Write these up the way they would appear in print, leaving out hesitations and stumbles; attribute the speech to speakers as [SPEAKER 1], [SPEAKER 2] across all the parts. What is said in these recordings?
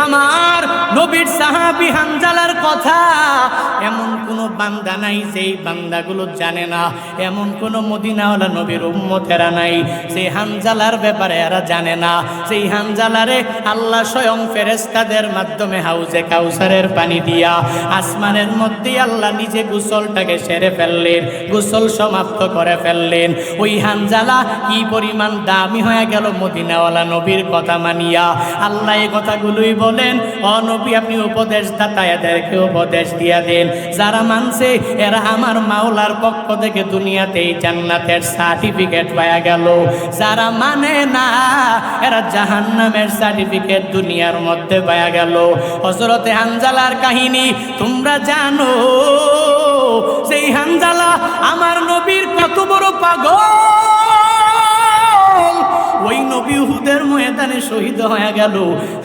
[SPEAKER 1] আমার নবীর সাহাবী হানজালার কথা এমন কোন বান্দা নাই যেই বান্দাগুলো জানে না, এমন কোন মদিনাওয়ালা নবীর উম্মতেরা নাই সেই হানজালার ব্যাপারে এরা জানে না। সেই হানজালারে আল্লাহ স্বয়ং ফেরেশতাদের মাধ্যমে হাউজে কাউসারের পানি দিয়া আসমানের মধ্যে আল্লাহ নিজে গোসলটাকে সেরে ফেললেন, গোসল সমাপ্ত করে ফেললেন। ওই হানজালা কি পরিমাণ দামি হয়ে গেল মদিনাওয়ালা নবীর কথা মানিয়া। আল্লাহ এই কথাগুলোই বলেন, ও নবী আপনি উপদেশদাতা, এদেরকে উপদেশ দিয়া দেন, যারা মানছে এরা আমার মাওলার পক্ষ থেকে দুনিয়াতেই জান্নাতের সার্টিফিকেট পাওয়া গেল, যারা মানে না এরা জাহান্নামের সার্টিফিকেট দুনিয়ার মধ্যে পাওয়া গেল। হযরতে হানজালার কাহিনী তোমরা জানো, সেই হানজালা আমার নবীর কত বড় পাগল। ওই নবী উহুদের ময়দানে শহীদ হয়ে গেল।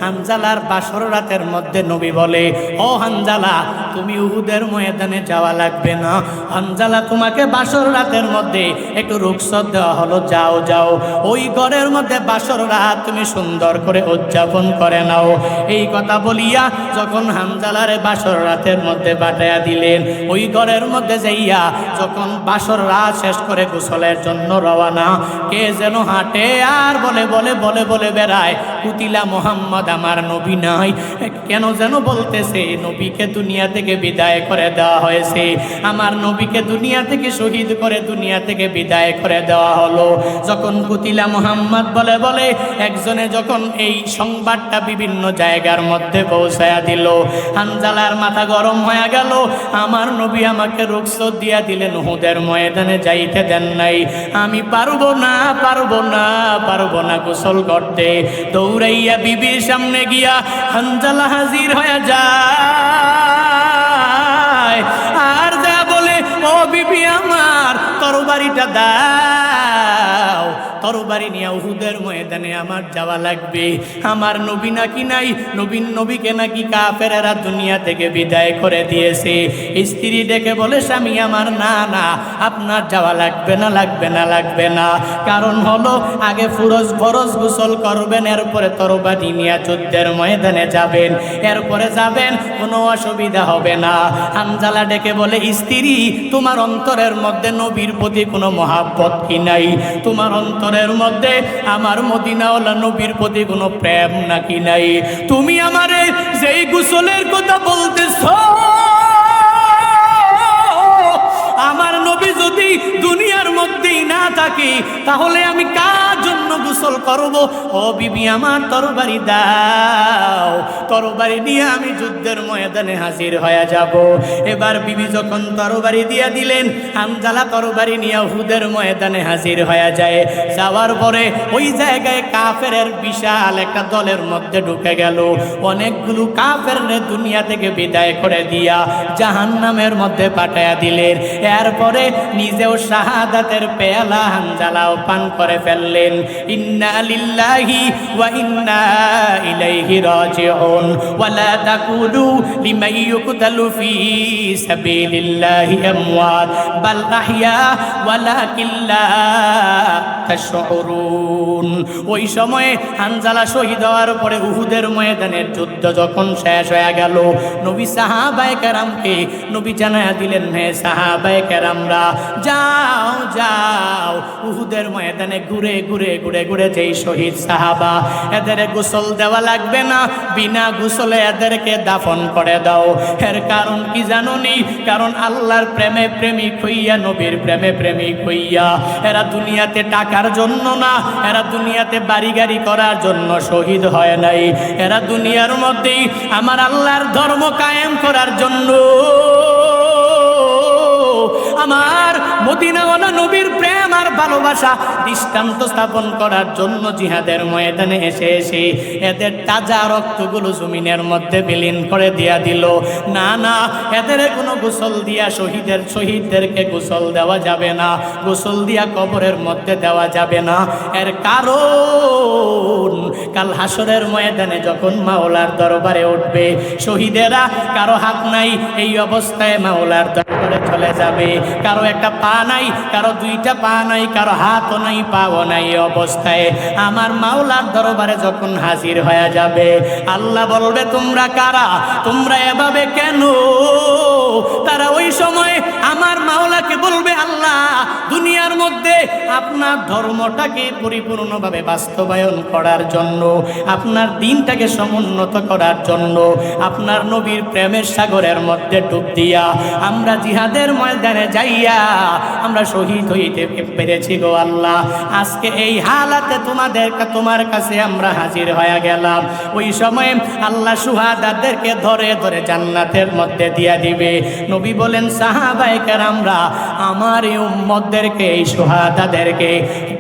[SPEAKER 1] হানজালার বাসর রাতের মধ্যে নবী বলে, ও হানজালা তুমি উহুদের ময়দানে যাওয়া লাগবে না, হানজালা তোমাকে বাসর রাতের মধ্যে একটু রুখসত দেওয়া হলো, যাও যাও ওই ঘরের মধ্যে বাসর রাত তুমি সুন্দর করে উদযাপন করে নাও। এই কথা বলিয়া যখন হানজালারে বাসর রাতের মধ্যে পাঠাইয়া দিলেন, ওই ঘরের মধ্যে যাইয়া যখন বাসর রাত শেষ করে গোসলের জন্য রওয়ানা, কে যেন হাঁটে আর বলে বলে বলে বলে বেড়ায়, কুতিলা মোহাম্মদ আমার নবী নাই। কেন যেন বলতেছে নবীকে দুনিয়া থেকে বিদায় করে দেওয়া হয়েছে, আমার নবীকে দুনিয়া থেকে শহীদ করে দুনিয়া থেকে বিদায় করে দেওয়া হলো। যখন কুতিলা মোহাম্মদ বলে বলে একজনে যখন এই সংবাদটা বিভিন্ন জায়গার মধ্যে পৌঁছায়া দিল, হানজালার মাথা গরম হয়ে গেল। আমার নবী আমাকে রুখসত দিয়া দিলেন, উহুদের ময়দানে যাইতে দেন নাই, আমি পারবো না পারবো না পারবো না গোসল করতে। দৌড়াইয়া বিবির সামনে গিয়া হানজালা হাজির হয়ে যায় আর যা বলে, ও বিবি আমার তরবারিটা দাও, তরবারি নিয়ে উহুদের ময়দানে আমার যাওয়া লাগবে। আমার নবী নাকি নাই, নবীকে নাকি কাফেরেরা দুনিয়া থেকে বিদায় করে দিয়েছে। স্ত্রী ডেকে বলে, স্বামী আমার না না আপনার যাওয়া লাগবে না লাগবে না লাগবে না, কারণ হলো আগে ফরজ গোসল করবেন, এরপরে তরবারি নিয়ে যুদ্ধের ময়দানে যাবেন, এরপরে যাবেন, কোনো অসুবিধা হবে না। হানজালা ডেকে বলে, স্ত্রী তোমার অন্তরের মধ্যে নবীর প্রতি কোনো মহাব্বত কি নাই? তোমার অন্তরের মধ্যে আমার মদিনাওয়ালা নবীর প্রতি কোনো প্রেম নাকি নাই? তুমি আমারে যেই গোসলের কথা বলতেছ, আমার নবী যদি দুনিয়ার মধ্যেই না থাকে তাহলে আমি কার জন্য গোসল করব? ও বিবি আমার তরবারি দাও, তরবারি নিয়ে আমি যুদ্ধের ময়দানে হাজির হয়ে যাব। এবার বিবি যখন তরবারি দিয়া দিলেন, হানজালা তরবারি নিয়ে উহুদের ময়দানে হাজির হয়ে যায়। যাওয়ার পরে ওই জায়গায় কাফেরের বিশাল একটা দলের মধ্যে ঢুকে গেল। অনেকগুলো কাফেররে দুনিয়া থেকে বিদায় করে দিয়া জাহান্নামের মধ্যে পাঠাইয়া দিলেন। এরপরে নিজেও শাহাদাতের পেয়ালা হানজালাও পান করে ফেললেন। ইন্না লিল্লাহি ওয়া ইন্না ইলাইহি রাজিউন ওয়া লা তাকুলু লিমান ইউকতালু ফি সাবিলিল্লাহি আমওয়াত বাল আহইয়া ওয়ালাকিন লা তাশউরুন। ওই সময়ে হানজালা শহীদ হওয়ার পরে উহুদের ময়দানের যুদ্ধ যখন শেষ হয়ে গেল, নবী সাহাবায়ে কেরামকে নবী জানায়া দিলেন, হে সাহাবায়ে কেরামরা যাও যাও উহুদের ময়দানে ঘুরে ঘুরে ঘুরে ঘুরে যেই শহীদ সাহাবা এদের গোসল দেওয়া লাগবে না, বিনা গোসলে এদেরকে দাফন করে দাও। এর কারণ কি জানো নি? কারণ আল্লাহর প্রেমে প্রেমিক হইয়া, নবীর প্রেমে প্রেমিক হইয়া এরা দুনিয়াতে টাকার জন্য না, এরা দুনিয়াতে বাড়ি গাড়ি করার জন্য শহীদ হয় নাই, এরা দুনিয়ার মধ্যেই আমার আল্লাহর ধর্ম কায়েম করার জন্য, আমার মদিনাওয়ালা নবীর প্রেম আর ভালোবাসা দৃষ্টান্ত স্থাপন করার জন্য জিহাদের ময়দানে এসে এসে এদের তাজা রক্তগুলো জমিনের মধ্যে বিলীন করে দিয়া দিল। না না, এদের কোনো গোসল দিয়া শহীদদেরকে গোসল দেওয়া যাবে না, গোসল দিয়া কবরের মধ্যে দেওয়া যাবে না। এর কারণ কাল হাসরের ময়দানে যখন মাওলার দরবারে উঠবে, শহীদেরা কারো হাত নাই, এই অবস্থায় মাওলার দরবারে করে চলে যাবে। কারো একটা পা নাই, কারো দুইটা পা নাই, কারো হাতও নাই, পাও নাই, অবস্থায় আমার মাওলার দরবারে যখন হাজির হয়ে যাবে, আল্লাহ বলবে তোমরা কারা, তোমরা এভাবে কেন? তারা ওই সময় আমার মাওলাকে বলবে, আল্লাহ দুনিয়ার মধ্যে আপনার ধর্মটাকে পরিপূর্ণভাবে বাস্তবায়ন করার জন্য, আপনার দিনটাকে সমুন্নত করার জন্য, আপনার নবীর প্রেমের সাগরের মধ্যে ডুব দিয়া আমরা জিহাদের ময়দানে যাইয়া আমরা শহীদ হইতে পেরেছি গো আল্লাহ। আজকে এই হালাতে তোমার কাছে আমরা হাজির হয়ে গেলাম। ওই সময় আল্লাহ শুহাদাদেরকে ধরে ধরে জান্নাতের মধ্যে দিয়া দিবে। নবী বলেন, সাহাবায়ে কেরামরা আমার এই উম্মতদেরকে, এই শুহাদাদেরকে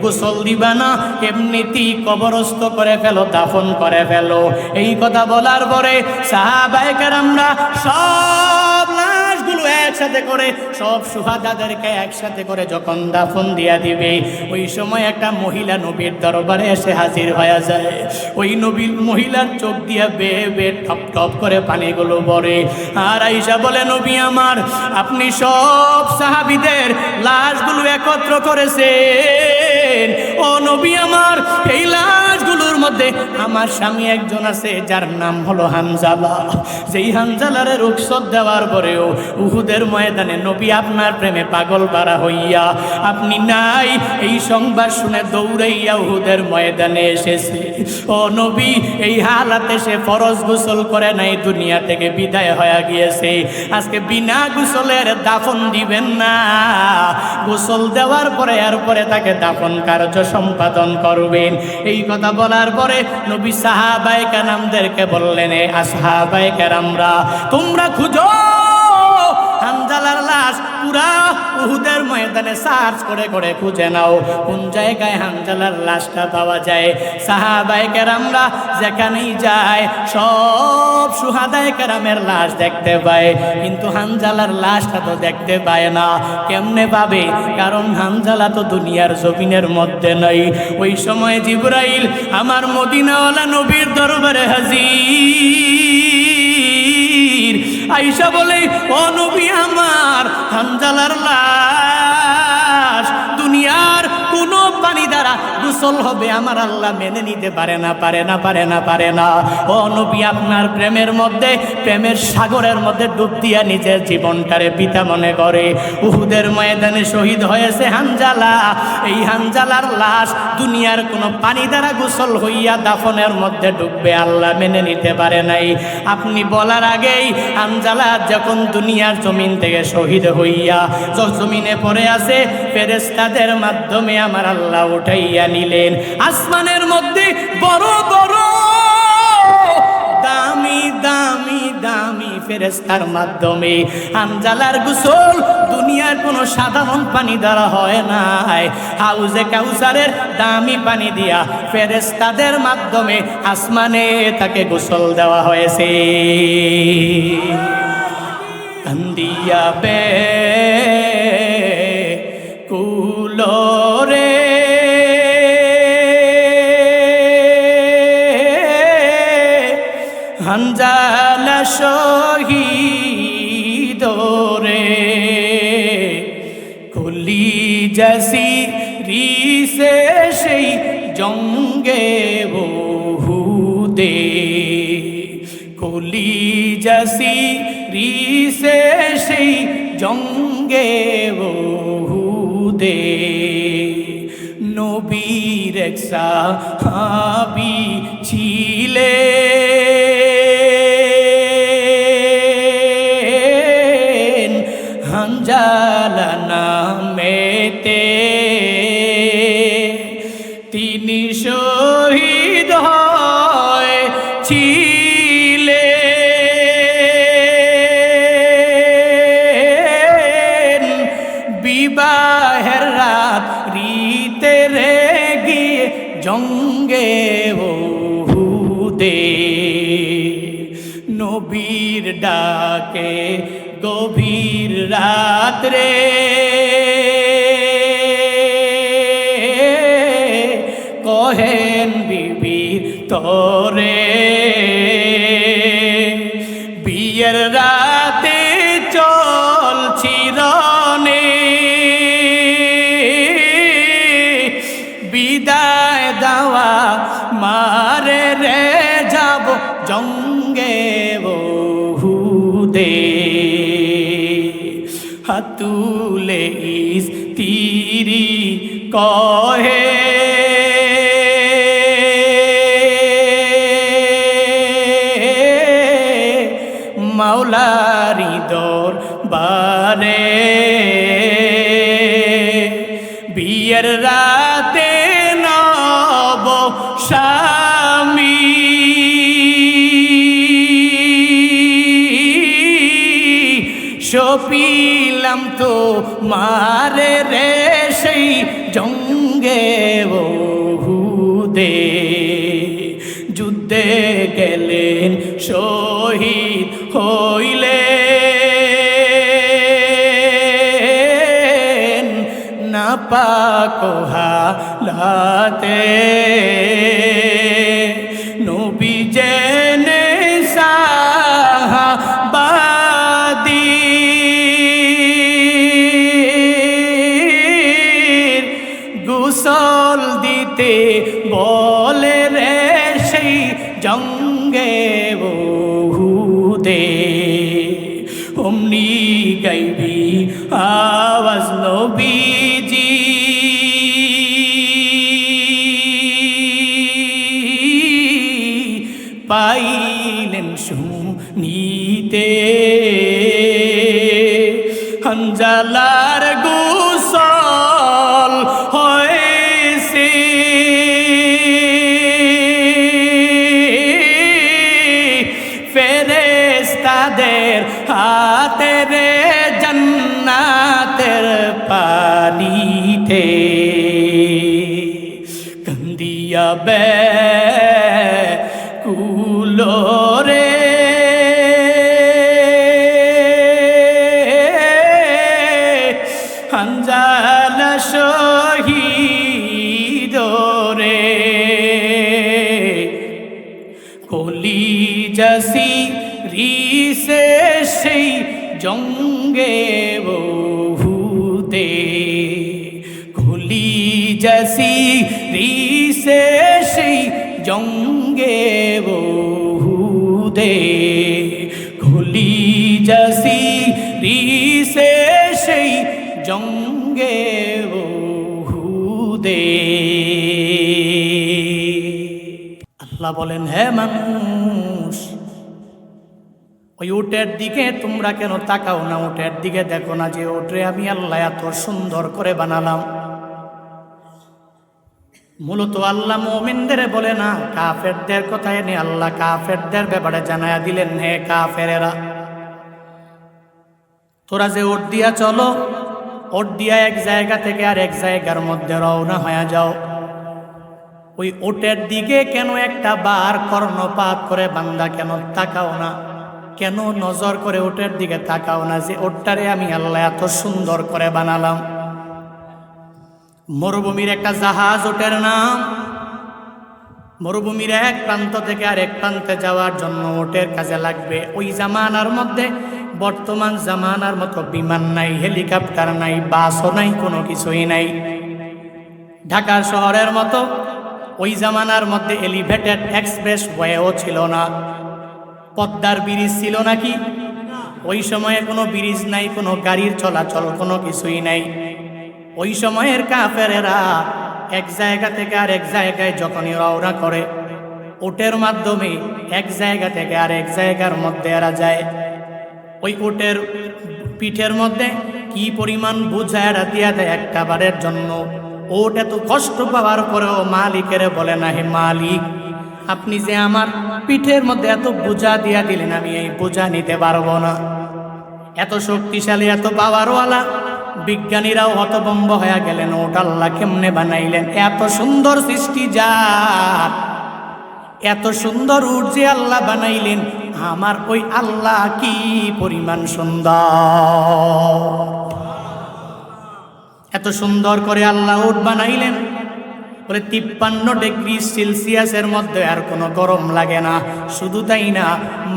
[SPEAKER 1] গোসল দিবা না, এমনিতেই কবরস্থ করে ফেলো, দাফন করে ফেলো। এই কথা বলার পরে সাহাবায়ে কেরামরা সব লাশগুলো একসাথে করে, সব শুহাদাদেরকে একসাথে করে যখন দাফন দিয়া দিবে, ওই সময় একটা মহিলা নবীর দরবারে এসে হাজির হয়ে যায়। ওই নবীর মহিলার চোখ দিয়া বেয়ে বেয়ে টপ টপ করে পানিগুলো পড়ে। আর আয়েশা বলে, নবী আমার, আপনি সব সাহাবীদের লাশগুলো একত্র করেছেন। ও নবী আমার, এই লাশগুলোর মধ্যে আমার স্বামী একজন আছে যার নাম হলো হানজালা। যেই হানজালারে রুখসত দেওয়ার পরেও উহুদের ময়দানে নবী আপনার প্রেমে পাগল পারা হইয়া আপনি নাই, এই সংবাদ শুনে দৌড়াইয়া উহুদের ময়দানে এসেছে। ও নবী, এই হালাতে সে ফরজ গোসল করে নাই, দুনিয়া থেকে বিদায় হয়ে গিয়েছে। আজকে বিনা গোসলের দাফন দিবেন না, গোসল দেওয়ার পরে এরপরে তাকে দাফন কার্য সম্পাদন করবেন। এই কথা বলার পরে নবী সাহাবায়ে কেরামদেরকে বললেন, আসহাবায়ে কেরামরা তোমরা খুঁজো হানজালার লাশ, পুরা উহুদের ময়দানে সার্চ করে করে খুঁজে নাও কোন জায়গায় হানজালার লাশটা পাওয়া যায়। সাহাবায়ে কেরামরা যেখানেই যায় সব শুহাদায়ে কেরামের লাশ দেখতে পায়, কিন্তু হানজালার লাশটা তো দেখতে পায় না। কেমনে পাবে? কারণ হানজালা তো দুনিয়ার জমিনের মধ্যে নাই। ওই সময় জিবরাইল আমার মদিনাওয়ালা নবীর দরবারে হাজির। আয়েশা বলে, ও নবী আমার, হানজালার লাশ দুনিয়ার কোন পানি দ্বারা গোসল হবে আমার আল্লাহ মেনে নিতে পারে না, পারে না, পারে না, পারে না। ও নবী, আপনার প্রেমের মধ্যে, প্রেমের সাগরের মধ্যে ডুব দিয়া নিজের জীবনটারে পিতা মনে করে উহুদের ময়দানে শহীদ হয়েছে হানজালা। এই হানজালার লাশ দুনিয়ার কোনো পানি দ্বারা গোসল হইয়া দাফনের মধ্যে ডুববে আল্লাহ মেনে নিতে পারে নাই। আপনি বলার আগেই হানজালা যখন দুনিয়ার জমিন থেকে শহীদ হইয়া জমিনে পড়ে আছে, ফেরেশতাদের মাধ্যমে আমার আল্লাহ উঠাইয়া নিলেন আসমানের মধ্যে বড় বড় দামি দামি দামি ফেরেশতার মাধ্যমে। হানজালার গোসল দুনিয়ার কোনো সাধারণ পানি দ্বারা হয় নাই, হাউজে কাউসারের দামি পানি দিয়া ফেরেশতাদের মাধ্যমে আসমানে তাকে গোসল দেওয়া হয়েছে। কান্দিয়া বে কুলোরে হানজালা শহীদ রে, কলি জাসি রিসে সেই জঙ্গে বহুদে, কলি জাসি রিসে সেই জঙ্গে বহুদে। নবীর এক সাহাবী ছিলেন হানজালা নামেতে, তিনি শহীদ হয়েছিলেন বিবাহের রাত রিতে রে গিয়ে জঙ্গে বহুদে। নবীর ডাকে গভীর রাত্রে কহেন বিবির তরে, বিয়ের রাতে চলছিল বহুদে হাতুলে তিরি কহে মাওলারি দরবারে বিয়ের রাতে নব স্বামী সপিলাম তো মারে রে সেই জঙ্গে বহুদে যুদ্ধে গেলেন শহীদ হইলেন না পাক হালাতে নবী জেনে সাহাবাদি গোসল দিতে বলে রে সেই জঙ্গে বহুদে অমনি গাইবি আওয়াজ নবীজি পাইলেন শুনিতে হানজালার গোসল হয়েছে ফেরেশতাদের হাতে রে জান্নাতের পানিতে কান্দিয়া বে কুলোরে হানজালা শহীদ রে কলিজাসি রিসে সেই জঙ্গে বহুদে কলিজাসি রিসে সেই জঙ্গে বহুদে কলিজাসি রিসে সেই জঙ্গে বহুদে আল্লাহ বলেন হে মানুষ ওই উটের দিকে তোমরা কেন তাকাও না উটের দিকে দেখো না যে উটরে আমি আল্লাহ এত সুন্দর করে বানালাম মূলত আল্লাহ মুমিনদের বলে না কাফেরদের কথা এনে আল্লাহ কাফেরদের ব্যাপারে জানায়া দিলেন হে কাফেরেরা তোরা যে ওট দিয়া চলো ওট দিয়া এক জায়গা থেকে আর এক জায়গার মধ্যে রওনা হয়ে যাও ওই ওটের দিকে কেন একটা বার কর্ণপাত করে বান্দা কেন তাকাও না কেন নজর করে ওটের দিকে তাকাও না যে ওটটারে আমি আল্লাহ এত সুন্দর করে বানালাম মরুভূমির একটা জাহাজ ওটের নাম মরুভূমির এক প্রান্ত থেকে আরেক প্রান্তে যাওয়ার জন্য ওটের কাজে লাগবে ওই জামানার মধ্যে বর্তমান জামানার মতো বিমান নাই হেলিকপ্টার নাই বাসও নাই কোনো কিছুই নাই ঢাকা শহরের মতো ওই জামানার মধ্যে এলিভেটেড এক্সপ্রেস ওয়েও ছিল না পদ্মার ব্রিজ ছিল নাকি ওই সময়ে কোনো ব্রিজ নাই কোনো গাড়ির চলাচল কোনো কিছুই নাই ওই সময়ের কাফেরেরা এক জায়গা থেকে আর এক জায়গায় যখনই রওনা করে উটের মাধ্যমে এক জায়গা থেকে আর এক জায়গার মধ্যে এরা যায় ওই উটের পিঠের মধ্যে কি পরিমাণ বোঝা এরা দিয়া দেয় একটা বারের জন্য ওট এত কষ্ট পাওয়ার পরেও মালিকের বলে না হে মালিক আপনি যে আমার পিঠের মধ্যে এত বোঝা দিয়া দিলেন আমি এই বোঝা নিতে পারবো না এত শক্তিশালী এত পাওয়ারওয়ালা বিজ্ঞানীরাও হতভম্ব হয়ে গেলেন ওট আল্লাহ কেমনে বানাইলেন এত সুন্দর সৃষ্টি যার এত সুন্দর উট যে আল্লাহ বানাইলেন আমার ওই আল্লাহ কি পরিমাণ সুন্দর এত সুন্দর করে আল্লাহ উট বানাইলেন বলে 53 ডিগ্রি সেলসিয়াসের মধ্যে আর কোনো গরম লাগে না। শুধু তাই না,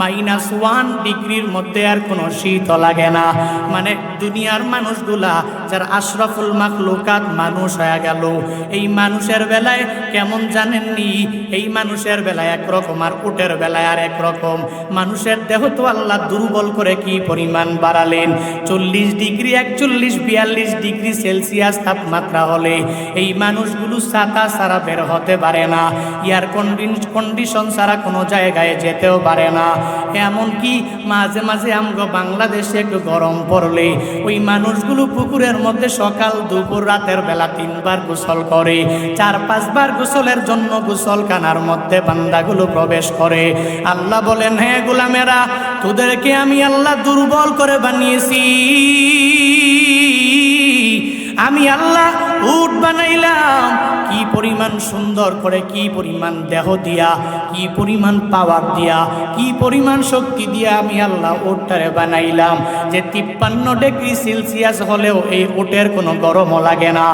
[SPEAKER 1] -1 ডিগ্রির মধ্যে আর কোনো শীত লাগে না। মানে দুনিয়ার মানুষগুলা যারা আশরাফুল মাখলুকাত মানুষ হয়ে গেল, এই মানুষের বেলায় কেমন জানেননি? এই মানুষের বেলায় একরকম আর উটের বেলায় আর একরকম। মানুষের দেহ তো আল্লাহ দুর্বল করে কি পরিমাণ বাড়ালেন। 40 ডিগ্রি 41 42 ডিগ্রি সেলসিয়াস তাপমাত্রা হলে এই মানুষগুলো ছাতা ছাড়া বের হতে পারে না, এয়ার কন্ডিশন ছাড়া কোনো জায়গায় যেতেও পারে না। এমনকি মাঝে মাঝে আমগো বাংলাদেশে একটু গরম পড়লে ওই মানুষগুলো পুকুরের মধ্যে সকাল দুপুর রাতের বেলা 3 বার গোসল করে। 4-5 বার গোসলের জন্য গোসলখানার মধ্যে বান্দাগুলো প্রবেশ করে। আল্লাহ বলেন, হ্যাঁ গোলামেরা, তোদেরকে আমি আল্লাহ দুর্বল করে বানিয়েছি। আমি আল্লাহ উট বানাইলাম, কি পরিমাণ সুন্দর করে, কি পরিমাণ দেহ দিয়া, কি পরিমাণ পাওয়ার দিয়া, কি পরিমাণ শক্তি দিয়া আমি আল্লাহ উটটারে বানাইলাম যে 53 ডিগ্রি সেলসিয়াস হলেও এই উটের কোনো গরমও লাগে না।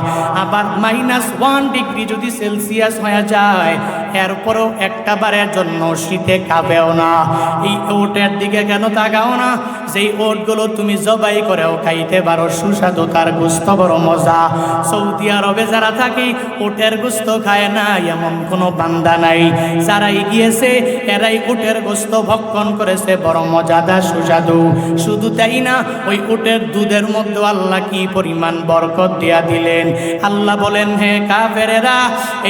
[SPEAKER 1] আবার -1 ডিগ্রি যদি সেলসিয়াস হয়ে যায় এরপরও একটা বারের জন্য শীতে কাঁপেও না। এই উটের দিকে কেন তাকাও না? যেই উটগুলো তুমি জবাই করেও খাইতে পারো, সুস্বাদু, তার গোস্ত বড় মজা। সৌদি আরবে যারা থাকে উটের গোস্ত খায় না এমন কোনো বান্দা নাই। যারাই গিয়েছে এরাই উটের গোস্ত ভক্ষণ করেছে, বড় মজাদার সুস্বাদু। শুধু তাই না, ওই উটের দুধের মধ্যে আল্লাহ কি পরিমাণ বরকত দিয়া দিলেন। আল্লাহ বলেন, হে কাফেরেরা,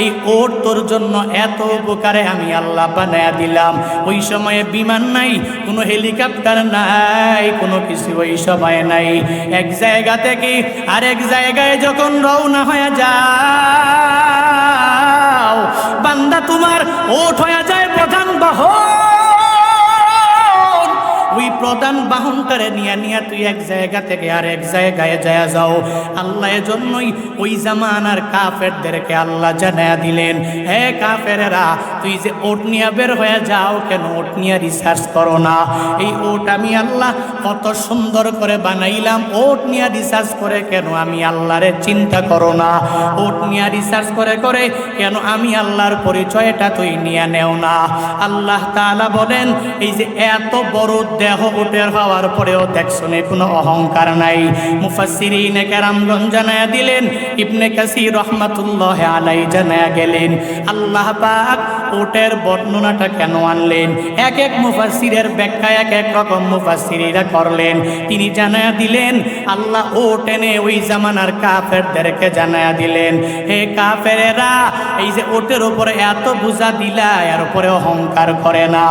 [SPEAKER 1] এই উট তোর জন্য এত উপকারে আমি আল্লাহ বানায়া দিলাম। ওই সময়ে বিমান নাই, কোনো হেলিকপ্টার নাই, কোনো কিছু ওই সময় নাই। এক জায়গা থেকে আরেক জায়গায় যখন রওনা হয়ে যাও, বান্দা তোমার ওঠ হয়ে যায় প্রধান বাহন। ওই প্রধান বাহনটারে নিয়ে তুই এক জায়গা থেকে আরেক জায়গায় যায় যাও। আল্লাহ এজন্যই ওই জামানার কাফেরদেরকে আল্লাহ জানায়া দিলেন, হে কাফেরেরা, তুই যে ওট নিয়ে বের হয়ে যাও, কেন ওট নিয়ে রিসার্চ করো না? এই ওট আমি আল্লাহ কত সুন্দর করে বানাইলাম, ওট নিয়ে রিসার্চ করে কেন আমি আল্লাহরে চিন্তা করো না? ওট নিয়ে রিসার্চ করে করে কেন আমি আল্লাহর পরিচয়টা তুই নিয়ে নেও না? আল্লাহ তাআলা বলেন, এই যে এত বড় দেহ উটের হওয়ার পরেও দেখছনে কোনো অহংকার নাই। মুফাসসিরিনে কেরামগণ জানায়া দিলেন, ইবনে কাসির রাহমাতুল্লাহি আলাইহি জানায়া গেলেন, আল্লাহ পাক উটের বর্ণনাটা কেন আনলেন? এক এক মুফাসসিরের ব্যাখ্যা এক এক রকম মুফাসসিরিরা করলেন। তিনি জানায়া দিলেন, আল্লাহ উট এনে ওই জামানার কাফেরদেরকে জানায়া দিলেন, হে কাফেরেরা, এই যে উটের উপরে এত বোঝা দিলা, এর উপরে অহংকার করে না,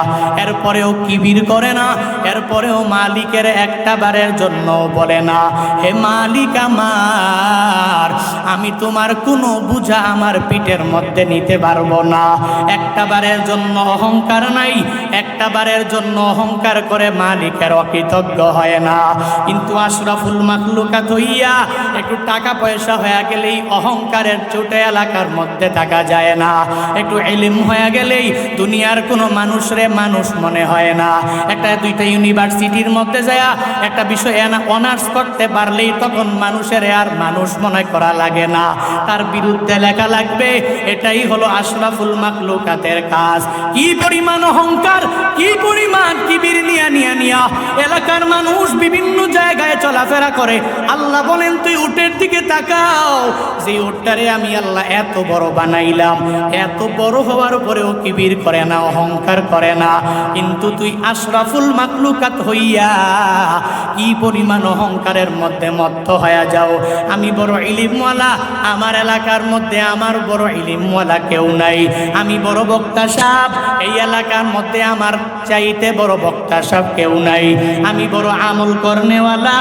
[SPEAKER 1] এরপরেও কিবির করে না, এরপরেও মালিকের একটা বারের জন্য বলে না, হে মালিক আমার, আমি তোমার কোনো বোঝা আমার পিঠের মধ্যে নিতে পারবো না। একটা বারের জন্য অহংকার নাই, একটা বারের জন্য অহংকার করে মালিকের অকৃতজ্ঞ হয় না। কিন্তু আশরাফুল মাখলুকাত হইয়া একটু টাকা পয়সা হয়ে গেলেই অহংকারের চোটে এলাকার মধ্যে থাকা যায় না। একটু ইলম হয়ে গেলেই দুনিয়ার কোনো মানুষরে মানুষ মনে হয় না। একটা দুইটা ইউনিভার্সিটির মধ্যে যায় একটা বিষয় অনার্স করতে পারলেই তখন মানুষের আর মানুষ মনে করা লাগে না, তার বিরুদ্ধে লেখা লাগবে। এটাই হলো আশরাফুল মাখলুকাতের কাজ। কি পরিমাণ অহংকার, কি পরিমাণ কিবির নিয়া এলাকার মানুষ বিভিন্ন জায়গায় চলাফেরা করে। আল্লাহ বলেন, তুই উটের দিকে তাকাও, যে উটটারে আমি আল্লাহ এত বড় বানাইলাম, এত বড় হওয়ার পরেও কিবির করে না, অহংকার করে না। কিন্তু তুই আশরাফুল মাখলুকাত হইয়া কি পরিমাণ অহংকারের মধ্যে মত্ত হয়ে যাও। আমি বড় ইলিমওয়ালা, আমার এলাকার মধ্যে আমার বড় ইলিমওয়ালা কেউ নাই। আমি বড় বক্তা সাহেব, এই এলাকার মধ্যে আমার চাইতে বড় বক্তা সাহেব কেউ নাই। আমি বড় আমল করনেওয়ালা,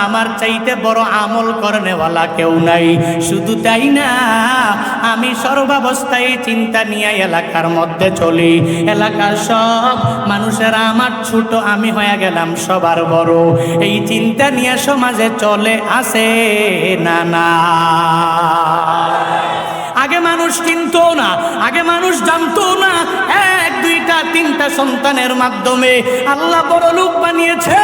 [SPEAKER 1] আমার চাইতে বড় আমল করনেওয়ালা কেউ নাই। শুধু তাই না, আমি সর্বাবস্থায় চিন্তা নিয়ে এলাকার মধ্যে চলি। এলাকার সব মানুষেরা আমার ছোট, আমি হয়ে গেলাম সবার বড়। এই চিন্তা নিয়ে সমাজে চলে আসে না? না, আগে মানুষ চিনতো না, আগে মানুষ জানতো না। 1, 2, 3 সন্তানের মাধ্যমে আল্লাহ বড় লোক বানিয়েছে।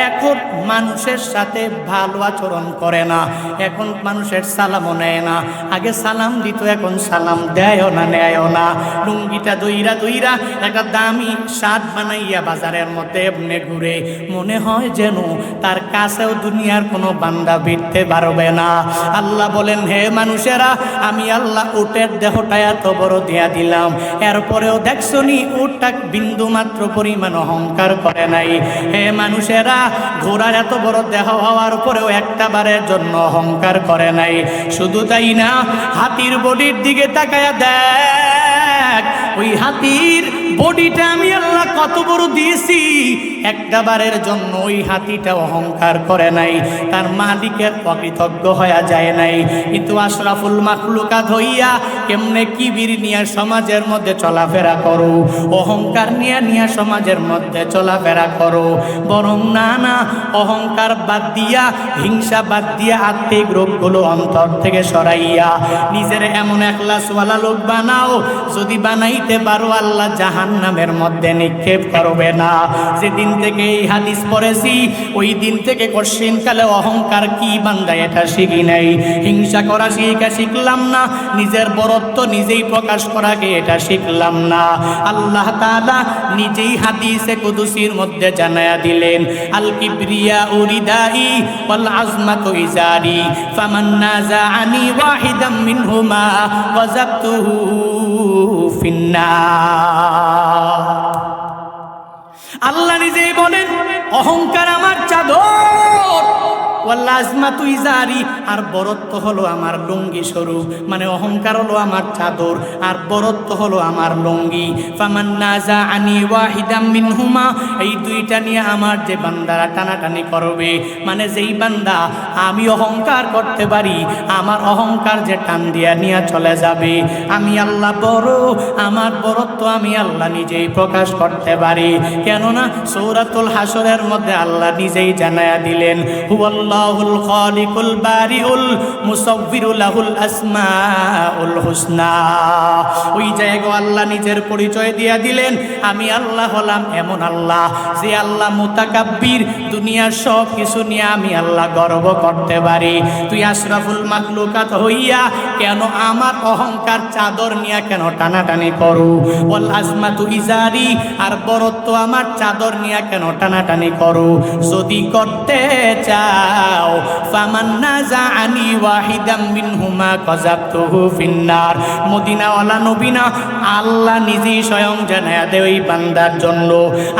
[SPEAKER 1] এখন মানুষের সাথে ভালো আচরণ করে না, এখন মানুষের সালামও নেয় না। আগে সালাম দিত, এখন সালাম দেয়ও না, নেয়ও না। লুঙ্গিটা দইরা দইরা একটা দামি শার্ট বানাইয়া বাজারের মধ্যে এমনি ঘুরে, মনে হয় যেন তার কাছেও দুনিয়ার কোনো বান্দা ভিড়তে পারবে না। আল্লাহ বলেন, হে মানুষেরা, আমি আল্লাহ উটের দেহটা এত বড় দিয়া দিলাম, এরপরেও দেখছো নি উটটা বিন্দু মাত্র পরিমাণ অহংকার করে নাই। হে মানুষেরা, ঘোড়ার এত বড় দেহ হওয়ার পরেও একটা বারের জন্য অহংকার করে নাই। শুধু তাই না, হাতির বডির দিকে তাকায়া দেখ, ওই হাতির বডিটা আমি আল্লাহ কত বড় দিয়েছি, একটা বারের জন্য ওই হাতিটা অহংকার করে নাই, তার মালিকের অকৃতজ্ঞ হয়ে যায় নাই। কিন্তু আশরাফুল মাখলুকাত হইয়া কেমনে কিবির নিয়ে সমাজের মধ্যে চলাফেরা করো, অহংকার নিয়ে সমাজের মধ্যে চলাফেরা করো। বরং না না, অহংকার বাদ দিয়া, হিংসা বাদ দিয়া, আত্মিক রোগগুলো অন্তর থেকে সরাইয়া নিজের এমন এখলাসওয়ালা লোক বানাও, যদি বানাইতে পারো আল্লাহ জাহান্নামের মধ্যে নিক্ষেপ করবে না। যেদিন থেকে এই হাদিস পড়েছি, ওই দিন থেকে কশিনকালে অহংকার কি বান্দা এটা শিখি নাই। হিংসা করা শিখলাম না, নিজের বরত্ব নিজেই প্রকাশ করাকে এটা শিখলাম না। আল্লাহ তাআলা নিজেই হাদিসে কুদসির মধ্যে জানায়া দিলেন, আল কিবরিয়া উরিদাই ওয়াল আজমাতু ইজারি ফামান নাযাআনি ওয়াহিদাম মিনহুমা ওয়াজাবতুহু ফিন্নার। আল্লাহ নিজেই বলেন, অহংকার আমার চাদর, ওয়াল আজমাতু ইজারি, আর বরত্ব হলো আমার লুঙ্গি স্বরূপ। মানে অহংকার হলো আমার চাদর, আর বরত্ব হলো আমার লুঙ্গি। ফামান নাযাআনি ওয়াহিদাম মিনহুমা, এই দুইটা নিয়ে আমার যে বান্দারা টানাটানি করবে, মানে যেই বান্দা আমি অহংকার করতে পারি, আমার অহংকার যে টান দিয়া নিয়ে চলে যাবে, আমি আল্লাহ বড়, আমার বরত্ব আমি আল্লাহ নিজেই প্রকাশ করতে পারি। কেননা সূরাতুল হাসরের মধ্যে আল্লাহ নিজেই জানায়া দিলেন, হুয়াল্লাহুল খালিকুল বারিউল মুসাউবিরু লাহুল আসমাউল হুসনা। ওই জায়গায় আল্লাহ নিজের পরিচয় দিয়া দিলেন, আমি আল্লাহ হলাম এমন আল্লাহ, যে আল্লাহ মুতাকাব্বির, দুনিয়ার সব কিছু নিয়ে আমি আল্লাহ গর্ব করতে পারি। তুই আশরাফুল মাখলুকাত হইয়া কেন আমার অহংকার চাদর নিয়ে কেন টানাটানি করো? ওয়াল আজমাতু ইজারি, আর বরত্ব আমার চাদর নিয়ে কেন টানাটানি করো? যদি করতে চাও, ফামান নাযাআনি ওয়াহিদাম মিনহুমা কাযাবতুহু ফিন্নার। মদিনাওয়ালা নবীনা আল্লাহ নিজেই স্বয়ং জানায়া দেয় ওই বান্দার জন্য,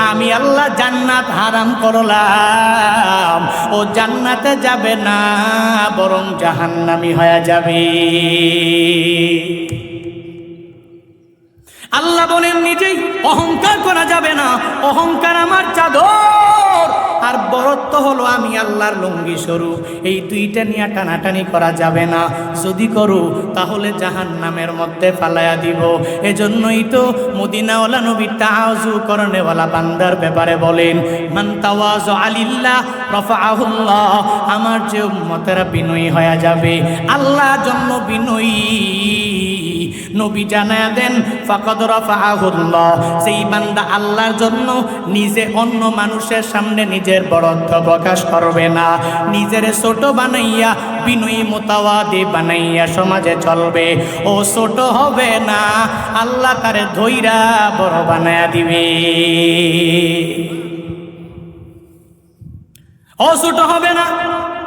[SPEAKER 1] আমি আল্লাহ জান্নাত হারাম করলাম, ও জান্নাতে যাবে না, বরং জাহান্নামী হয়ে যাবে। আল্লাহ বলেন নিজেই, অহংকার করা যাবে না, অহংকার আমার চাদর, আর বরত্ব হলো আমি আল্লাহর লুঙ্গি স্বরূপ। এই দুইটা নিয়ে টানাটানি করা যাবে না, যদি করো তাহলে জাহান্নামের মধ্যে ফালায়া দিব। এজন্যই তো মদিনাওয়ালা নবী তাওয়াজু করনেওয়ালা বান্দার ব্যাপারে বলেন, মান তাওয়াজু আলিল্লাহ রাফাআহুল্লাহ। আমার যে উম্মতেরা বিনয়ী হয়ে যাবে, আল্লাহর জন্য বিনয়ী, নবী জানায়া দেন, ফাকাদ রাফাআহুল্লাহ, সেই বান্দা আল্লাহর জন্য নিজে অন্য মানুষের সামনে নিজের বড়ত্ব প্রকাশ করবে না, নিজের ছোট বানাইয়া, বিনয়ী মুতাওয়াদি বানাইয়া সমাজে চলবে, ও ছোট হবে না, আল্লাহ তারে ধইরা বড় বানায়া দিবে। ও ছোট হবে না,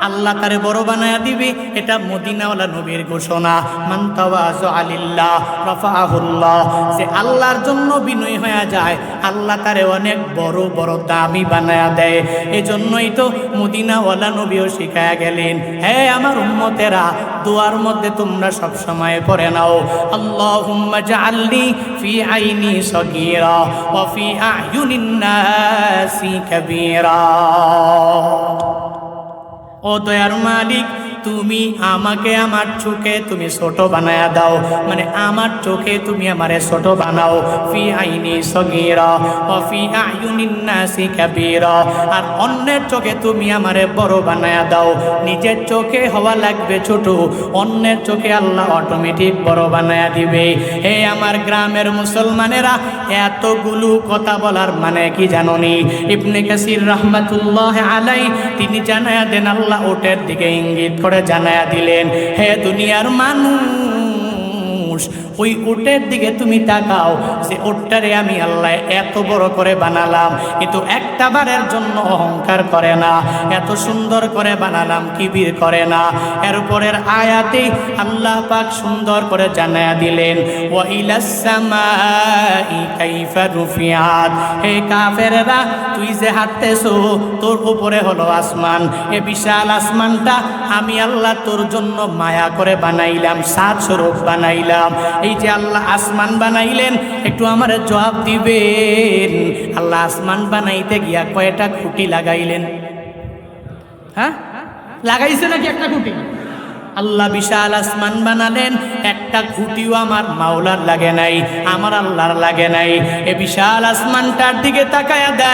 [SPEAKER 1] আল্লাহ তারে বড় বানায়া দিবে। এটা মদিনাওয়ালা নবীর ঘোষণা। মান তাওয়াজু আলিল্লাহ রাফাআহুল্লাহ, যে আল্লাহর জন্য বিনয়ী হয়ে যায়, আল্লাহ তারে অনেক বড় বড় দামি বানায়া দেয়। এজন্যই তো মদিনাওয়ালা নবীও শিখায়া গেলেন, হে আমার উম্মতেরা, দোয়ার মধ্যে তোমরা সব সময় পড়ে নাও, আল্লাহুম্মা জাআলনি ফি আইনি সগীরা ওয়া ফি আ'য়ুনিন নাসি কাবীরা। ও দয়ার মালিক, তুমি আমাকে আমার চোখে তুমি ছোট বানায়া দাও, মানে আমার চোখে তুমি আমারে ছোট বানাও। ফি আইনি সগীরা ওয়া ফি আয়ুনিন নাসি কাবীরা, আর অন্যের চোখে তুমি আমারে বড় বানায়া দাও। নিজের চোখে হওয়া লাগবে ছোট, অন্যের চোখে আল্লাহ অটোমেটিক বড় বানায়া দিবে। হে আমার গ্রামের মুসলমানেরা, এতগুলো কথা বলার মানে কি জানোনি? ইবনে কাসির রাহমাতুল্লাহ আলাই তিনি জানায়া দেন, আল্লাহ ওটের দিকে ইঙ্গিত করে জানায়া দিলেন, হে দুনিয়ার মানুষ, ওই উটের দিকে তুমি তাকাও, যে উটটারে আমি আল্লাহ এত বড় করে বানালাম, কিন্তু একটা বারের জন্য অহংকার করে না, এত সুন্দর করে বানালাম কিবির করে না। এরপরের আয়াতে আল্লাহ পাক সুন্দর করে জানায়া দিলেন, ওয়া ইলাস সামাই কাইফা রুফিআত, হে কাফেররা, তুই যে হাঁটতেছো তোর উপরে হলো আসমান, এ বিশাল আসমানটা আমি আল্লাহ তোর জন্য মায়া করে বানাইলাম, সাত স্বরূপ বানাইলাম। এই যে আল্লাহ আসমান বানাইলেন, একটু আমার জবাব দিবেন, আল্লাহ আসমান বানাইতে গিয়া কয়টা খুঁটি লাগাইলেন? হ্যাঁ, লাগাইছে নাকি একটা খুঁটি? আল্লাহ বিশাল আসমান বানালেন, একটা খুঁটিও আমার মাওলার লাগে নাই, আমার আল্লাহর লাগে নাই। এ বিশাল আসমানটার দিকে তাকায়া দেখ,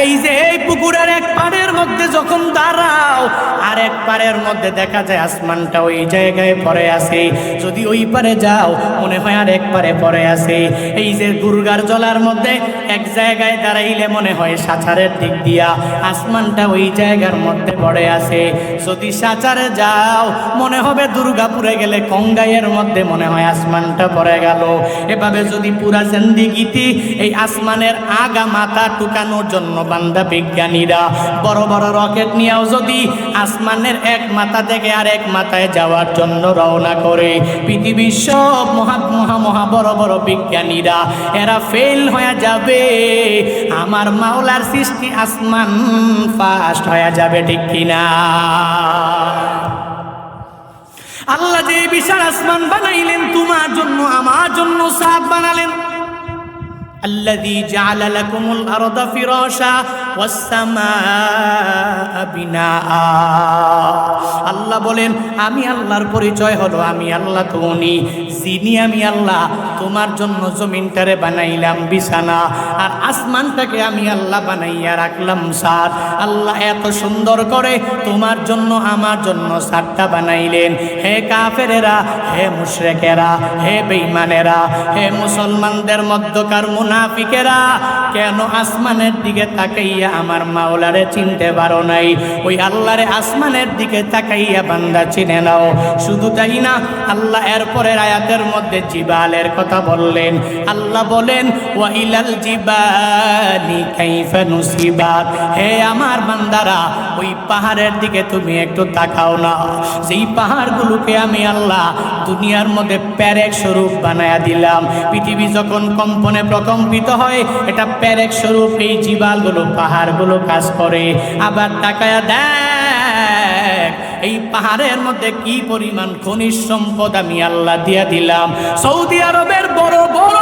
[SPEAKER 1] এই যে এই পুকুরের এক পাড়ের মধ্যে যখন দাঁড়াও, আর এক পাড়ের মধ্যে দেখা যায় আসমানটা ওই জায়গায় পড়ে আছে, যদি ওই পারে যাও মনে হয় আর এক পারে পড়ে আছে। এই যে দুর্গার জলার মধ্যে এক জায়গায় দাঁড়াইলে মনে হয় সাচারের দিক দিয়া আসমানটা ওই জায়গার মধ্যে পড়ে আছে, যদি সাচারে যাও মনে হবে দুর্গাপুরে গেলে কঙ্গাইয়ের মধ্যে মনে হয় আসমানটা পড়ে গেল। এভাবে যদি পুরা জিন্দেগিতে এই আসমানের আগা মাথা টুকানোর জন্য বান্দা বিজ্ঞানীরা বড় বড় রকেট নিয়েও যদি আসমানের এক মাথা থেকে আরেক মাথায় যাওয়ার জন্য রওনা করে, পৃথিবীর সব মহা বড় বড় বিজ্ঞানীরা এরা ফেল হয়ে যাবে, আমার মাওলার সৃষ্টি আসমান ফাস্ট হয়ে যাবে, ঠিক কিনা? আল্লাহ যে বিশাল আসমান বানাইলেন তোমার জন্য, আমার জন্য সাত বানালেন। আল্লাযী জাআলা লাকুমুল আরদা ফিরাশা ওয়াস সামাআ বিনাআ। আল্লাহ বলেন, আমি আল্লাহর পরিচয় হলো আমি আল্লাহ তো উনি যিনি আমি আল্লাহ তোমার জন্য জমিনটারে বানাইলাম বিছানা, আর আসমানটাকে আমি আল্লাহ বানাইয়া রাখলাম সাত। আল্লাহ এত সুন্দর করে তোমার জন্য আমার জন্য সাতটা বানাইলেন। হে কাফেরেরা, হে মুশরিকেরা, হে বেঈমানেরা, হে মুসলমানদের মধ্যকার মুনাফিকেরা, কেন আসমানের দিকে তাকাইয়া আমার মাওলারে চিনতে পারো নাই? ওই আল্লাহরে আসমানের দিকে তাকাইয়া বান্দা চিনে নাও। শুধু তাই না, আল্লাহ এরপরের আয়াতের মধ্যে জিবালের কথা বললেন। আল্লাহ বলেন, ওয়া ইলাল জিবালি কাইফা নুসিবাত, হে আমার বান্দারা, ওই পাহাড়ের দিকে তুমি একটু তাকাও না, যেই পাহাড়গুলোকে আমি আল্লাহ দুনিয়ার মধ্যে প্যারেক স্বরূপ বানায়া দিলাম। পৃথিবী যখন কম্পনে প্রকম্পিত হয়, এটা প্যারেক স্বরূপ এই জিবালগুলো পাহাড়গুলো কাজ করে। আবার তাকায়া দেখ, এই পাহাড়ের মধ্যে কি পরিমাণ খনিজ সম্পদ আমি আল্লাহ দিয়া দিলাম। সৌদি আরবের বড় বড়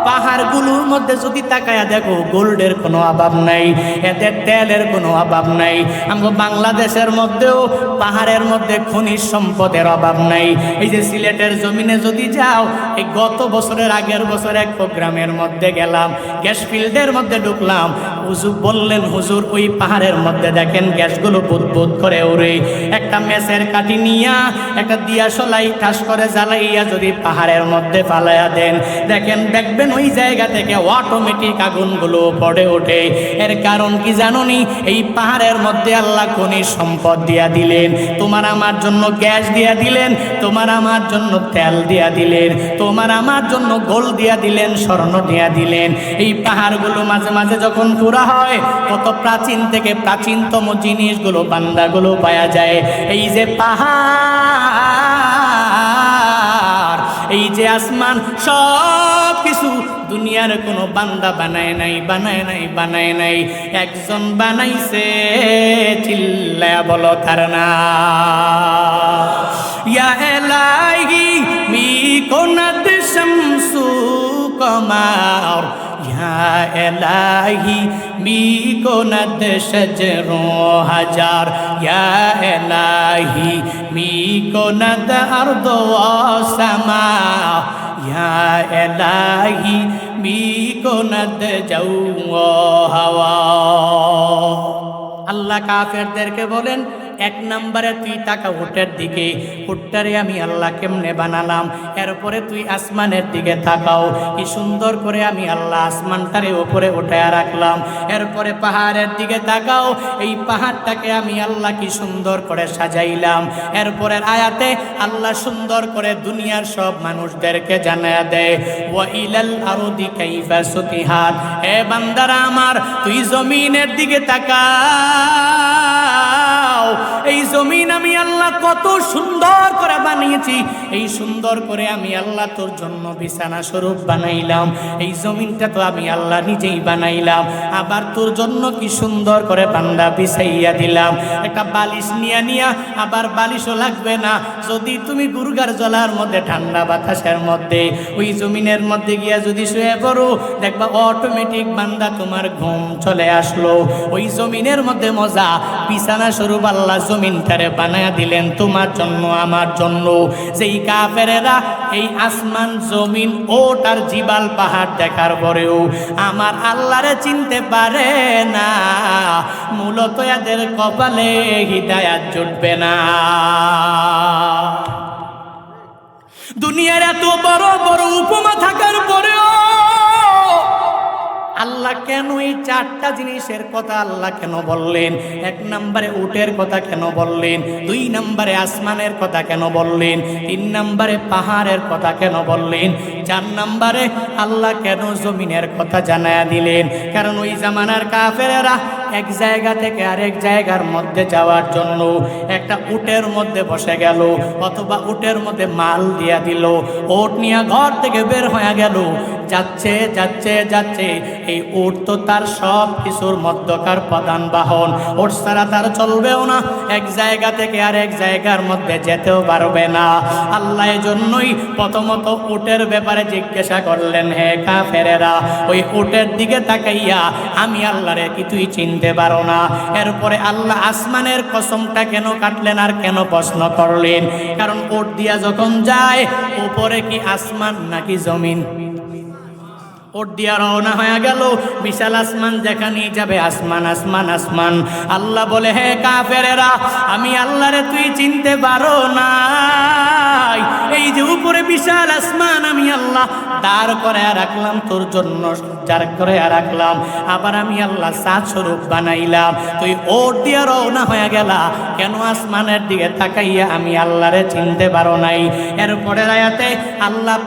[SPEAKER 1] পাহাড়গুলোর মধ্যে যদি তাকায়া দেখো, গোল্ডের কোনো অভাব নাই, এদের তেলের কোনো অভাব নাই। আমরা বাংলাদেশের মধ্যেও পাহাড়ের মধ্যে খনিজ সম্পদের অভাব নাই। এই যে সিলেটের জমিনে যদি যাও, এই গত বছরের আগের বছর এক প্রোগ্রামের মধ্যে গেলাম, গ্যাস ফিল্ডের মধ্যে ঢুকলাম। হুজুর বললেন, হুজুর ওই পাহাড়ের মধ্যে দেখেন গ্যাসগুলো বুদবুদ করে উড়ে, একটা মেসের কাঠি নিয়া একটা দিয়া সলাই ঠাস করে জ্বালাইয়া যদি পাহাড়ের মধ্যে ফালাইয়া দেন, দেখেন দেখবেন ওই জায়গা থেকে অটোমেটিক আগুনগুলো পড়ে ওঠে। এর কারণ কি জানোনি? এই পাহাড়ের মধ্যে আল্লাহ খনিজ সম্পদ দিয়া দিলেন, তোমার আমার জন্য গ্যাস দিয়া দিলেন, তোমার আমার জন্য তেল দিয়া দিলেন, তোমার আমার জন্য গোল্ড দিয়া দিলেন, স্বর্ণ দিয়া দিলেন। এই পাহাড়গুলো মাঝে মাঝে যখন পুরা হয়, কত প্রাচীন থেকে প্রাচীনতম জিনিসগুলো বান্দাগুলো পাওয়া যায়। এই যে পাহাড়, এই যে আসমান, সব কিছু দুনিয়ার কোনো বান্দা বানায় নাই, বানায় নাই, বানায় নাই, একজন বানাইছে, চিল্লায়া বলো তার নাম। ইয়া এলাহি মি কোনাত শামসু কমার, ইয়া এলাহি মিকোনাদ শজরো হাজার, ইয়া এলাহি মিকোনাদ আরদো সামা, ইয়া এলাহি মিকোনাদ জাও হাওয়া। আল্লাহ কাফেরদেরকে বলেন, এক নম্বরে তুই তাকা উটের দিকে, উটটারে আমি আল্লাহ কেমনে বানালাম। এরপরে তুই আসমানের দিকে তাকাও, কি সুন্দর করে আমি আল্লাহ আসমানটারে উপরে উঠায় রাখলাম। এরপরে পাহাড়ের দিকে তাকাও, এই পাহাড়টাকে আমি আল্লাহ কি সুন্দর করে সাজাইলাম। এরপরের আয়াতে আল্লাহ সুন্দর করে দুনিয়ার সব মানুষদেরকে জানায়া দেয়, ওয়া ইলাল আরদি কাইফা সুতিহাত, এ বান্দারা আমার তুই জমিনের দিকে তাকাও, এই জমিন আমি আল্লাহ কত সুন্দর করে বানিয়েছি। এই সুন্দর করে আমি আল্লাহ তোর জন্য বিছানা স্বরূপ বানাইলাম। এই জমিনটা তো আমি আল্লাহ নিজেই বানাইলাম, আবার তোর জন্য কি সুন্দর করে বান্দা বিছাইয়া দিলাম। একটা বালিশ নিয়া আবার বালিশও লাগবে না। যদি তুমি গুরগার জলার মধ্যে ঠান্ডা বাতাসের মধ্যে ওই জমিনের মধ্যে গিয়া যদি শুয়ে পড়ো, দেখবা অটোমেটিক বান্দা তোমার ঘুম চলে আসলো। ওই জমিনের মধ্যে মজা, বিছানা স্বরূপ আল্লাহ জমিনটারে বানায়া দিলেন তোমার জন্য আমার জন্য। যেই কাফেরেরা এই আসমান জমিন ওট আর জিবাল পাহাড় দেখার পরেও আমার আল্লাহরে চিনতে পারে না, মূলত এদের কপালে হিদায়াত জুটবে না। দুনিয়ার এত বড় বড় উপমা থাকার পরেও আল্লাহ কেন এই চারটা জিনিসের কথা আল্লাহ কেন বললেন? এক নম্বরে উটের কথা কেন বললেন? দুই নম্বরে আসমানের কথা কেন বললেন? তিন নম্বরে পাহাড়ের কথা কেন বললেন? চার নম্বরে আল্লাহ কেন জমিনের কথা জানায়া দিলেন? কারণ ওই জামানার কাফেরেরা এক জায়গা থেকে আরেক জায়গার মধ্যে যাওয়ার জন্য একটা উটের মধ্যে বসে গেল, অথবা উটের মধ্যে মাল দিয়া দিল, উট নিয়ে ঘর থেকে বের হয়ে গেল, যাচ্ছে যাচ্ছে যাচ্ছে। এই উট তো তার সব কিছুর মধ্যকার প্রধান বাহন, উট ছাড়া তার চলবেও না, এক জায়গা থেকে আরেক জায়গার মধ্যে যেতেও পারবে না। আল্লাহ এজন্যই প্রথমত উটের ব্যাপারে জিজ্ঞাসা করলেন, হে কাফেরেরা ওই উটের দিকে তাকাইয়া আমি আল্লাহরে কি তুই চিনতে পারো না? এরপরে আল্লাহ আসমানের কসমটা কেন কাটলেন আর কেন প্রশ্ন করলেন? কারণ উট দিয়া যখন যায় উপরে কি আসমান নাকি জমিন? ওট দিয়া রওনা হয়ে গেল, বিশাল আসমান যেখানে যাবে আসমান আসমান আসমান। আল্লাহ বলে, হে কাফেরেরা আমি আল্লাহরে তুই চিনতে পারো না। এই যে উপরে বিশাল আসমান আমি আল্লাহ দাঁড় করে রাখলাম তোর জন্য, যার করে রাখলাম, আবার আমি আল্লাহ সাত স্বরূপ বানাইলাম, তুই ওট দিয়া রওনা হয়ে গেলা কেন আসমানের দিকে তাকাইয়া আমি আল্লাহরে চিনতে পারো নাই? এরপরে আয়াতে আল্লাহ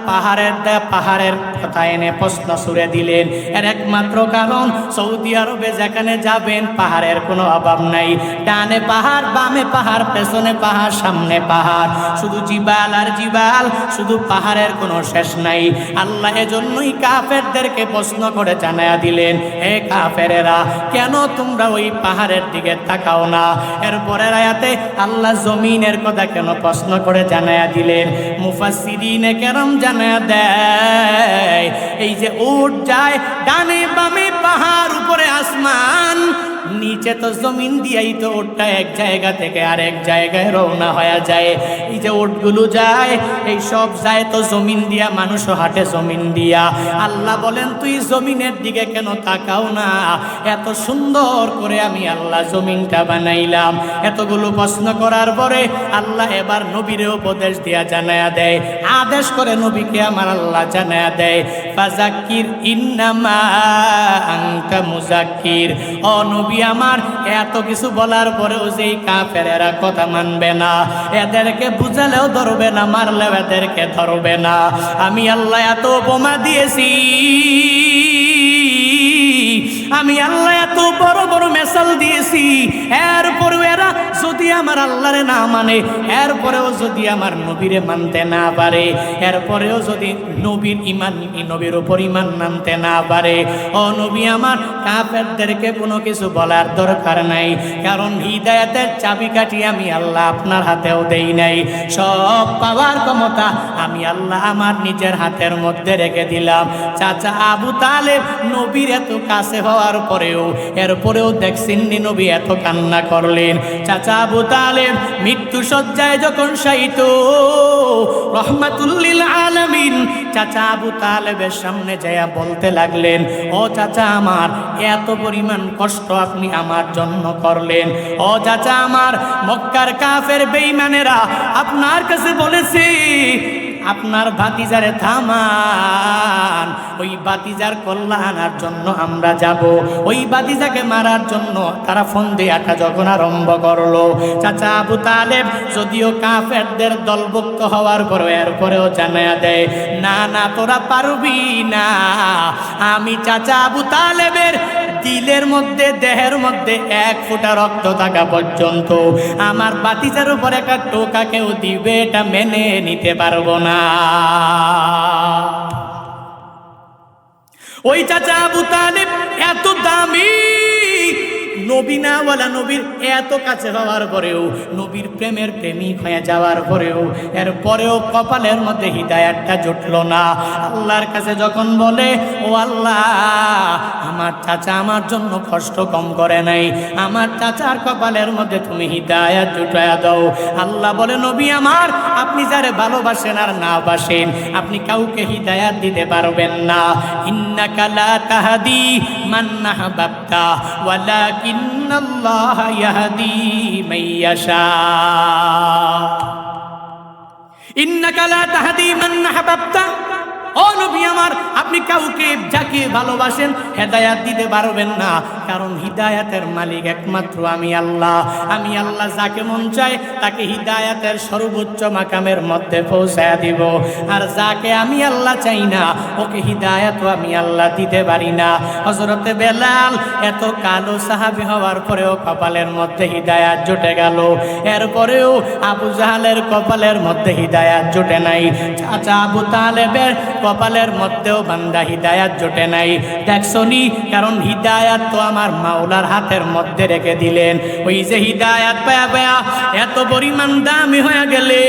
[SPEAKER 1] পাহাড়ের কথা এনে প্রশ্ন সুরে দিলেন। এর একমাত্র কারণ সৌদি আরবে যেখানে যাবেন পাহাড়ের কোনো অভাব নাই, ডানে পাহাড় বামে পাহাড় পেছনে পাহাড় সামনে পাহাড়, শুধু জিবাল আর জিবাল, শুধু পাহাড়ের কোনো শেষ নাই। আল্লাহ এজন্যই কাফেরদেরকে প্রশ্ন করে জানায়া দিলেন, হে কাফেরেরা কেন তোমরা ওই পাহাড়ের দিকে তাকাও না? এরপরের আয়াতে আল্লাহ জমিনের কথা কেন প্রশ্ন করে জানায়া দিলেন? মুফাসসিরিনে কেরাম জানায়া দেয়, এই যে উট যায় ডানে বামে পাহাড় উপরে আসমান, নিচে তো জমিন দিয়াই তো উটটা এক জায়গা থেকে আরেক জায়গায় রওনা হয়ে যায়। এই যে উটগুলো যায় এই সব যায় তো জমিন দিয়া, মানুষও হাঁটে জমিন দিয়া। আল্লাহ বলেন তুই জমিনের দিকে কেন তাকাও না? এত সুন্দর করে আমি আল্লাহ জমিনটা বানাইলাম। এতগুলো প্রশ্ন করার পরে আল্লাহ এবার নবীরে উপদেশ দিয়া জানায়া দেয়, আদেশ করে নবীকে আমার আল্লাহ জানায়া দেয়, ফাযাক্কির ইন্নামা আনতা মুযাক্কির। ও নবী আমার, এত কিছু বলার পরেও যেই কাফেরেরা কথা মানবে না, এদেরকে বুঝালেও ধরবে না, মারলেও এদেরকে ধরবে না। আমি আল্লাহ এত উপমা দিয়েছি, আমি আল্লাহ এত বড় বড় মেসাল দিয়েছি, এরপর এরা যদি আমার আল্লাহরে না মানে, এরপরেও যদি আমার নবীরে মানতে না পারে, এরপরেও যদি নবীর উপর ঈমান আনতে না পারে, ও নবী আমার, কাফেরদেরকে কোনো কিছু বলার দরকার নাই, কারণ হিদায়াতের চাবিকাঠি আমি আল্লাহ আপনার হাতেও দেই নাই। সব পাওয়ার ক্ষমতা আমি আল্লাহ আমার নিজের হাতের মধ্যে রেখে দিলাম। চাচা আবু তালেব নবীর এত কাছে হওয়ার পরেও, এরপরেও দেখছেন নবী এত কান্না করলেন। চাচা আবু তালেব মৃত্যু শয্যায় যখন শায়িত, রহমাতুল লিল আলামিন চাচা আবু তালেবের সামনে যাইয়া বলতে লাগলেন, ও চাচা আমার, এত পরিমাণ কষ্ট আপনি আমার জন্য করলেন। ও চাচা আমার, মক্কার কাফের বেঈমানেরা আপনার কাছে বলেছে আপনার ভাতিজারে থামান, ওই ভাতিজার কল্যাণের জন্য আমরা যাব। ওই ভাতিজাকে মারার জন্য তারা ফন্দিয়াটা যখন আরম্ভ করলো, চাচা আবু তালেব যদিও কাফেরদের দলভুক্ত হওয়ার পরে এরপরেও জানায়া দেয়, না না তোরা পারবি না। আমি চাচা আবু তালেবের দিলের মধ্যে, দেহের মধ্যে এক ফোঁটা রক্ত থাকা পর্যন্ত আমার ভাতিজার উপর একটা টোকা কেউ দিবে, এটা মেনে নিতে পারবো না। ওই চাচা আবু তালেব এত দামি নবী না বলা, নবীর এত কাছে হওয়ার পরেও, নবীর প্রেমের প্রেমিক হয়ে যাওয়ার পরেও, এরপরেও কপালের মধ্যে হিদায়াতটা জুটল না। আল্লাহর কাছে যখন বলে, ও আল্লাহ, আমার চাচা আমার জন্য কষ্ট কম করে নাই, আমার চাচার কপালের মধ্যে তুমি হিদায়াত জুটায়া দাও। আল্লাহ বলে, নবী আমার, আপনি যারে ভালোবাসেন আর না বাসেন, আপনি কাউকে হিদায়াত দিতে পারবেন না। ইন্নাকা লা তাহদি মান আহবাবতা ওয়ালাকিন্নাল্লাহ ইয়াহদি মান ইয়াশা। ইন্নাকা লা তাহদি মান আহবাবতা, ও নবী আমার, আপনি কাউকে যাকে ভালোবাসেন হেদায়াত দিতে পারবেন না, কারণ হিদায়াতের মালিক একমাত্র আমি আল্লাহ। আমি আল্লাহ যাকে মন চায় তাকে হিদায়াতের সর্বোচ্চ মাকামের মধ্যে পৌঁছায় দিব, আর যাকে আমি আল্লাহ চাই না ওকে হিদায়াতও আমি আল্লাহ দিতে পারি না। হযরতে বেলাল এত কালো সাহাবী হওয়ার পরেও কপালের মধ্যে হিদায়াত জুটে গেল, এরপরেও আবু জাহালের কপালের মধ্যে হিদায়াত জুটে নাই। চাচা আবু তালেবের কপালের মধ্যেও বান্দা হিদায়াত জোটে নাই। দেখছনি, কারণ হিদায়াত তো আমার মাওলার হাতের মধ্যে রেখে দিলেন। ওই যে হিদায়াত পায়া পায়া এত পরিমাণ দামি হয়ে গেলে